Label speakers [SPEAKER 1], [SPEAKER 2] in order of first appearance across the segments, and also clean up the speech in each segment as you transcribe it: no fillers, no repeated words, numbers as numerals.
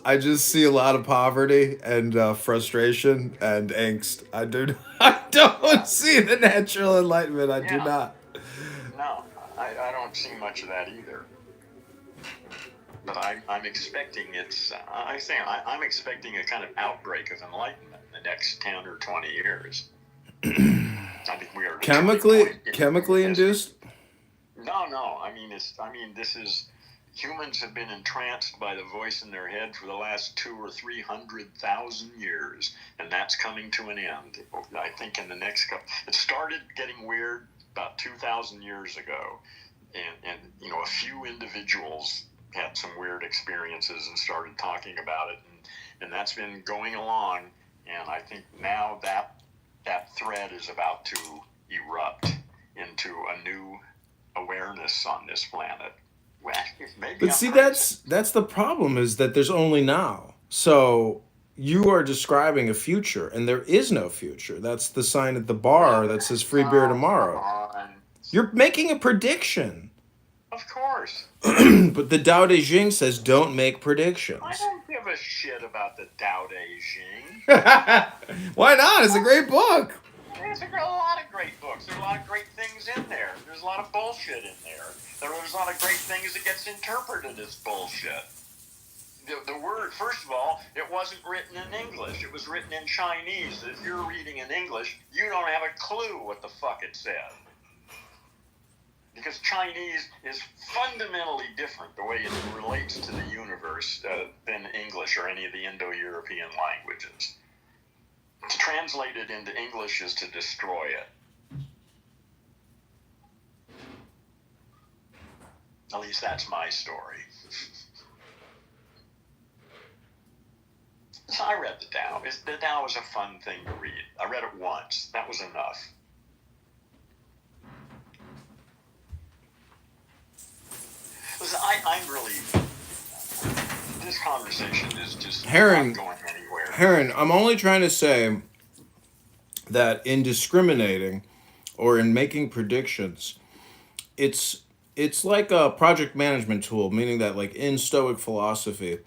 [SPEAKER 1] I just see a lot of poverty and frustration and angst. I don't
[SPEAKER 2] Yeah,
[SPEAKER 1] see the natural enlightenment. I do
[SPEAKER 2] yeah.
[SPEAKER 1] not.
[SPEAKER 2] No, I don't see much of that either. But I'm expecting I'm expecting a kind of outbreak of enlightenment in the next 10 or 20 years. I think we are at a turning point in
[SPEAKER 1] Chemically
[SPEAKER 2] history.
[SPEAKER 1] induced.
[SPEAKER 2] No. This is humans have been entranced by the voice in their head for the last 200,000 or 300,000 years, and that's coming to an end. I think in the next couple. It started getting weird about 2,000 years ago, and a few individuals had some weird experiences and started talking about it, and that's been going along, and I think now that thread is about to erupt into a new awareness on this planet. Well, maybe
[SPEAKER 1] But
[SPEAKER 2] I'm
[SPEAKER 1] see,
[SPEAKER 2] crazy.
[SPEAKER 1] that's the problem is that there's only now. So you are describing a future, and there is no future. That's the sign at the
[SPEAKER 2] No,
[SPEAKER 1] bar that says "free beer
[SPEAKER 2] no, come
[SPEAKER 1] tomorrow."
[SPEAKER 2] on.
[SPEAKER 1] You're making a prediction.
[SPEAKER 2] Of course.
[SPEAKER 1] But the Tao Te Ching says don't make
[SPEAKER 2] I
[SPEAKER 1] predictions.
[SPEAKER 2] don't give a shit about the Tao Te Ching.
[SPEAKER 1] Why not? It's a great book.
[SPEAKER 2] There's a lot of great books. There's a lot of great things in there. There's a lot of bullshit in there. There's a lot of great things that gets interpreted as bullshit. The word, first of all, it wasn't written in English. It was written in Chinese. If you're reading in English, you don't have a clue what the fuck it said. Because Chinese is fundamentally different the way it relates to the universe than English or any of the Indo-European languages. To translate it into English is to destroy it. At least that's my story. So I read the Tao. The Tao was a fun thing to read. I read it once. That was enough. Listen, I'm really. This conversation is just not going anywhere.
[SPEAKER 1] Heron, I'm only trying to say that in discriminating or in making predictions, it's it's like a project management tool, meaning that like in Stoic philosophy,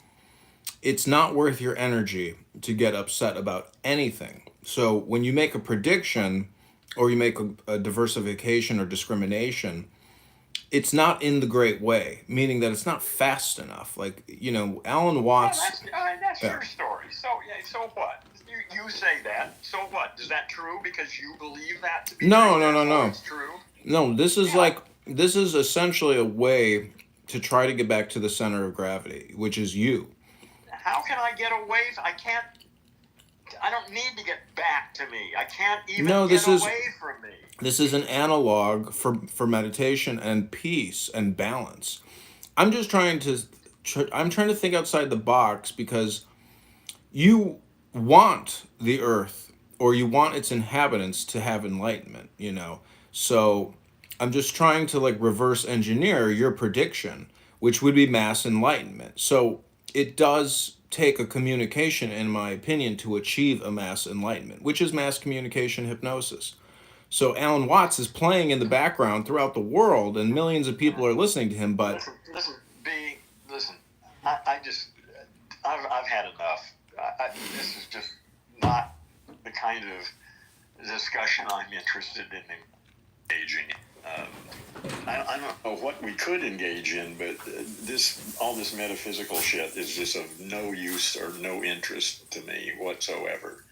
[SPEAKER 1] it's not worth your energy to get upset about anything. So when you make a prediction or you make a diversification or discrimination, it's not in the great way, meaning that it's not fast enough. Like, Alan
[SPEAKER 2] Yeah,
[SPEAKER 1] Watts.
[SPEAKER 2] that's
[SPEAKER 1] Yeah.
[SPEAKER 2] your story. So yeah, so what? You say that. So what? Is that true because you believe that to be
[SPEAKER 1] No,
[SPEAKER 2] true?
[SPEAKER 1] no, no,
[SPEAKER 2] Therefore,
[SPEAKER 1] no.
[SPEAKER 2] it's true.
[SPEAKER 1] No,
[SPEAKER 2] Yeah.
[SPEAKER 1] this is essentially a way to try to get back to the center of gravity, which is you.
[SPEAKER 2] How can I get away? I can't. I don't need to get back to me. I can't even
[SPEAKER 1] No,
[SPEAKER 2] get away from me.
[SPEAKER 1] this is an analog for meditation and peace and balance. I'm just I'm trying to think outside the box because you want the earth or you want its inhabitants to have enlightenment. So I'm just trying to like reverse engineer your prediction, which would be mass enlightenment. So it does take a communication, in my opinion, to achieve a mass enlightenment, which is mass communication hypnosis. So Alan Watts is playing in the background throughout the world, and millions of people are listening to him. But
[SPEAKER 2] Listen, listen. I just, I've had enough. This is just not the kind of discussion I'm interested in engaging in. I don't know what we could engage in, but all this metaphysical shit is just of no use or no interest to me whatsoever.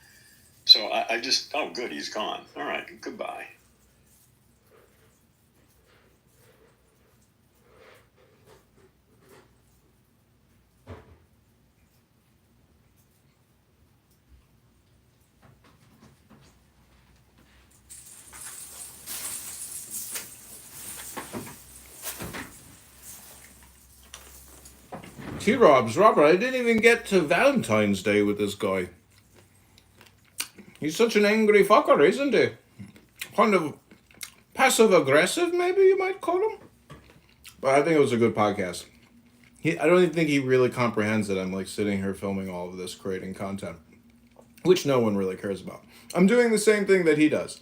[SPEAKER 2] So I just, oh, good, he's gone. All right, goodbye.
[SPEAKER 1] Robert, I didn't even get to Valentine's Day with this guy. He's such an angry fucker, isn't he? Kind of passive aggressive, maybe you might call him. But I think it was a good podcast. I don't even think he really comprehends that I'm like sitting here filming all of this, creating content, which no one really cares about. I'm doing the same thing that he does.